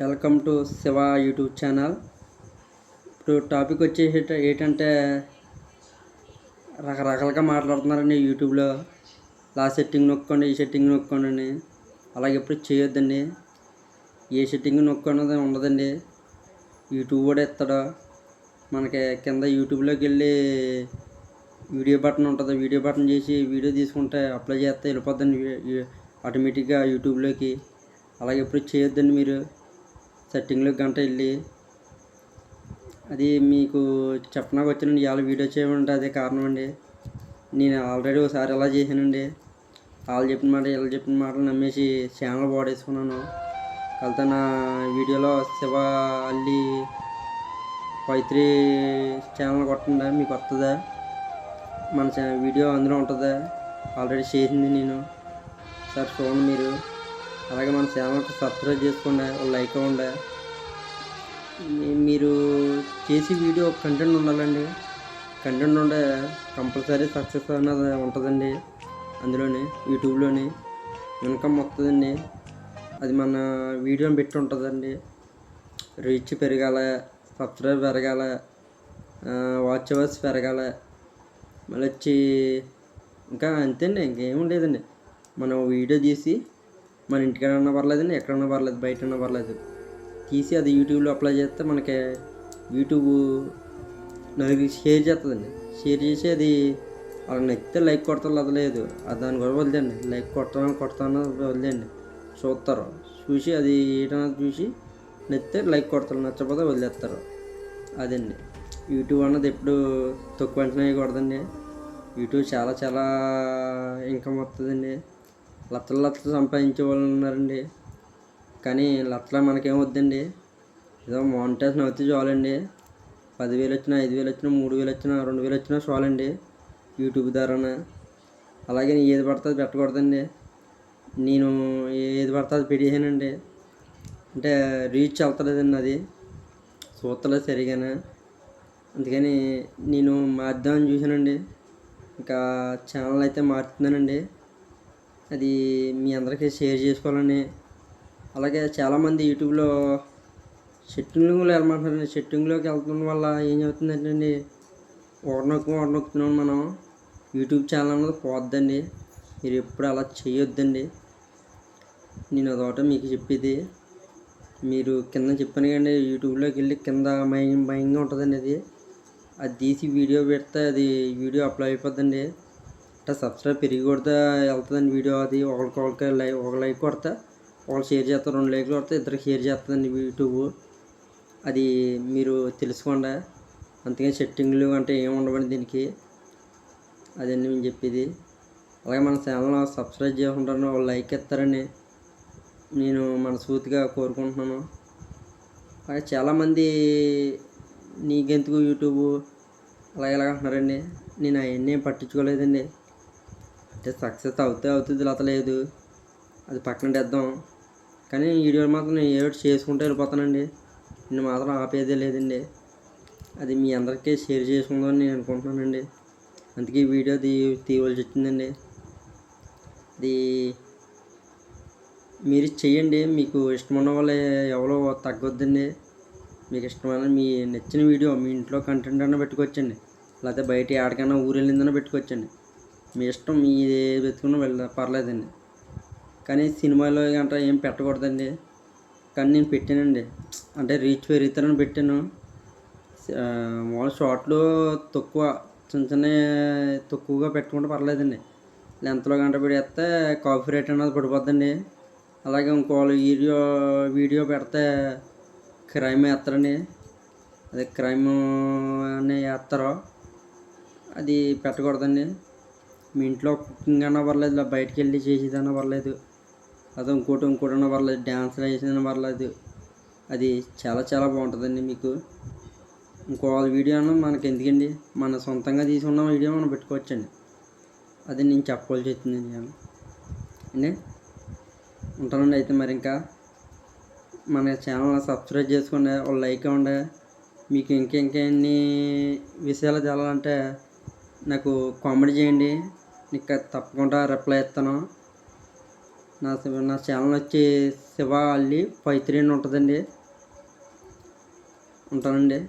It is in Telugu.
Welcome to Shiva YouTube channel. ఇప్పుడు టాపిక్ వచ్చేసి ఏంటంటే రకరకాలుగా మాట్లాడుతున్నారండి యూట్యూబ్లో. సెట్టింగ్ నొక్కండి, ఈ సెట్టింగ్ నొక్కండి అని. అలాగే ఎప్పుడు చేయొద్దండి. ఏ సెట్టింగ్ నొక్కన్నది ఉండదండి. యూట్యూబ్ కూడా ఇస్తాడు మనకి. కింద యూట్యూబ్లోకి వెళ్ళి వీడియో బటన్ ఉంటుంది. వీడియో బటన్ చేసి వీడియో తీసుకుంటే అప్లై చేస్తే వెళ్ళిపోద్దండి ఆటోమేటిక్గా యూట్యూబ్లోకి. అలాగే ఎప్పుడు చేయొద్దండి మీరు. సెట్టింగ్లో గంట వెళ్ళి అది మీకు చెప్పడానికి వచ్చానండి. ఇవాళ వీడియో చేయమంటే అదే కారణం అండి. నేను ఆల్రెడీ ఒకసారి అలా చేశానండి. వాళ్ళు చెప్పిన మాట వీళ్ళు చెప్పిన మాటలు నమ్మేసి ఛానల్ వాడేసుకున్నాను. కలితే నా వీడియోలో శివ అల్లి 53 ఛానల్ కొట్టండి, మీకు వస్తుందా? మన వీడియో అందులో ఉంటుందా? ఆల్రెడీ చేసింది నేను. సార్ చూడండి మీరు. అలాగే మన ఛానల్కి సబ్స్క్రైబ్ చేసుకోండి, లైక్ ఇవ్వండి. మీరు చేసే వీడియో కంటెంట్ ఉండాలండి. కంటెంట్ ఉంటే కంపల్సరీ సక్సెస్ అన్నది ఉంటుందండి. అందులోనే యూట్యూబ్లోని ఇన్కమ్ వస్తుందండి. అది మన వీడియోని పెట్టి ఉంటుందండి. రీచ్ పెరగాల, సబ్స్క్రైబ్ పెరగాల, వాచ్ అవర్స్ పెరగాల. మళ్ళీ వచ్చి ఇంకా అంతేండి, ఇంకేం లేదండి. మనం వీడియో తీసి మన ఇంటికన్నా పర్లేదండి, ఎక్కడన్నా పర్లేదు, బయటన్నా పర్లేదు, తీసి అది యూట్యూబ్లో అప్లై చేస్తే మనకి యూట్యూబ్ నలుగురికి షేర్ చేస్తుందండి. షేర్ చేసి అది వాళ్ళకి నచ్చితే లైక్ కొడతారు, అది లేదు దాని కూడా వదిలేండి. లైక్ కొడతాను వదిలేండి. చూస్తారు, చూసి అది ఏదైనా చూసి నచ్చితే లైక్ కొడతారు, నచ్చకపోతే వదిలేస్తారు. అదండి యూట్యూబ్ అన్నది. ఎప్పుడు తక్కువ అంచనా వేయకూడదండి. యూట్యూబ్ చాలా చాలా ఇన్కమ్ వస్తుందండి. లక్షలు సంపాదించే వాళ్ళు ఉన్నారండి. కానీ లక్షల మనకేం వద్దండి. ఏదో మానిటైజేషన్ అవుతే చాలండి. 10,000 వచ్చినా, 5,000 వచ్చినా, 3,000 వచ్చినా, 2,000 వచ్చినా చాలండి యూట్యూబ్ ద్వారానే. అలాగే ఏది పడితే అది పెట్టకూడదండి. నేను ఏది పడితే అది పెట్టేసానండి. అంటే రీచ్ వెళ్తలేదండి, అది చూస్తలేదు సరిగానే. అందుకని నేను మార్దామని చూశానండి. ఇంకా ఛానల్ అయితే మారుతున్నానండి. అది మీ అందరికీ షేర్ చేసుకోవాలని. అలాగే చాలామంది యూట్యూబ్లో సెట్టింగ్లో వెళ్ళమంటారండి. సెట్టింగ్లోకి వెళ్తున్న వల్ల ఏం అవుతుందంటే ఒకటి నొక్కుతున్నాం మనం, యూట్యూబ్ ఛానల్ అన్నది పోద్దండి. మీరు ఎప్పుడు అలా చేయొద్దండి. నేను అదొకటి మీకు చెప్పేది. మీరు కింద చెప్పాను కానీ యూట్యూబ్లోకి వెళ్ళి కింద భయంగా ఉంటుందండి. అది తీసి వీడియో పెడితే అది వీడియో అప్లోడ్ అయిపోద్దండి. అంటే సబ్స్క్రైబ్ పెరిగి కొడితే వెళ్తుందండి వీడియో. అది ఒకరికి ఒక లైక్ కొడితే ఒకళ్ళు షేర్ చేస్తారు, 2 లైక్లు కొడితే ఇద్దరికి షేర్ చేస్తుందండి యూట్యూబ్. అది మీరు తెలుసుకోండి. అంతేగాని సెట్టింగ్లు అంటే ఏమి ఉండవండి దీనికి. అదండి నేను చెప్పేది. అలాగే మన ఛానల్ సబ్స్క్రైబ్ చేసుకుంటారని వాళ్ళు లైక్ ఇస్తారని నేను మనస్ఫూర్తిగా కోరుకుంటున్నాను. అలాగే చాలామంది నీకెందుకు యూట్యూబ్ అలాగే అంటున్నారండి. నేను అవన్నీ పట్టించుకోలేదండి. అంటే సక్సెస్ అవుతుంది లేత లేదు, అది పక్కన తెద్దాం. కానీ వీడియోలు మాత్రం నేను ఏదో చేసుకుంటూ వెళ్ళిపోతానండి. నేను మాత్రం ఆపేదే లేదండి. అది మీ అందరికీ షేర్ చేసుకుందామని నేను అనుకుంటున్నానండి. అందుకే ఈ వీడియో తీయవలసి వచ్చిందండి. అది మీరు చెయ్యండి. మీకు ఇష్టమైన వాళ్ళు ఎవరో తగ్గొద్దండి. మీకు ఇష్టమైన మీ నచ్చిన వీడియో మీ ఇంట్లో కంటెంట్ అన్నా పెట్టుకోవచ్చండి, లేకపోతే బయట ఎక్కడికైనా ఊరు వెళ్ళిందన్నా పెట్టుకోవచ్చండి. మీ ఇష్టం, మీ వెతుకున్న పర్లేదండి. కానీ సినిమాలో గంట ఏం పెట్టకూడదండి. కానీ నేను పెట్టానండి. అంటే రీచ్ పెరుగుతారని పెట్టాను. మామూలు షార్ట్లో చిన్న తక్కువగా పెట్టుకుంటే పర్లేదండి. లెంత్లో గంట పెడితే కాపీరైట్ అన్నది పడిపోద్దండి. అలాగే ఇంకోళ్ళు వీడియో పెడితే క్రైమ్ వేస్తారండి. అదే క్రైమ్ అని వేస్తారు. అది పెట్టకూడదండి. మీ ఇంట్లో కుకింగ్ అన్నా పర్లేదు, ఇలా బయటికి వెళ్ళి చేసేదన్నా పర్లేదు, అదే ఇంకోటి అన్నా పర్లేదు, డ్యాన్స్లు వేసేదన్నా పర్లేదు. అది చాలా చాలా బాగుంటుందండి మీకు. ఇంకో వీడియో అన్నా మనకి ఎందుకండి, మన సొంతంగా తీసుకున్న వీడియో మనం పెట్టుకోవచ్చండి. అది నేను చెప్పవలసి వచ్చిందండి. అండి ఉంటానండి. అయితే మరి ఇంకా మన ఛానల్ సబ్స్క్రైబ్ చేసుకోండి, ఒక లైక్ ఇవ్వండి. మీకు ఇంకెన్ని విషయాలు తెలాలంటే నాకు కామెంట్ చేయండి. నీకు తప్పకుండా రిప్లై ఇస్తాను. నా ఛానల్ వచ్చి శివ అల్లి 53 అని ఉంటుందండి. ఉంటానండి.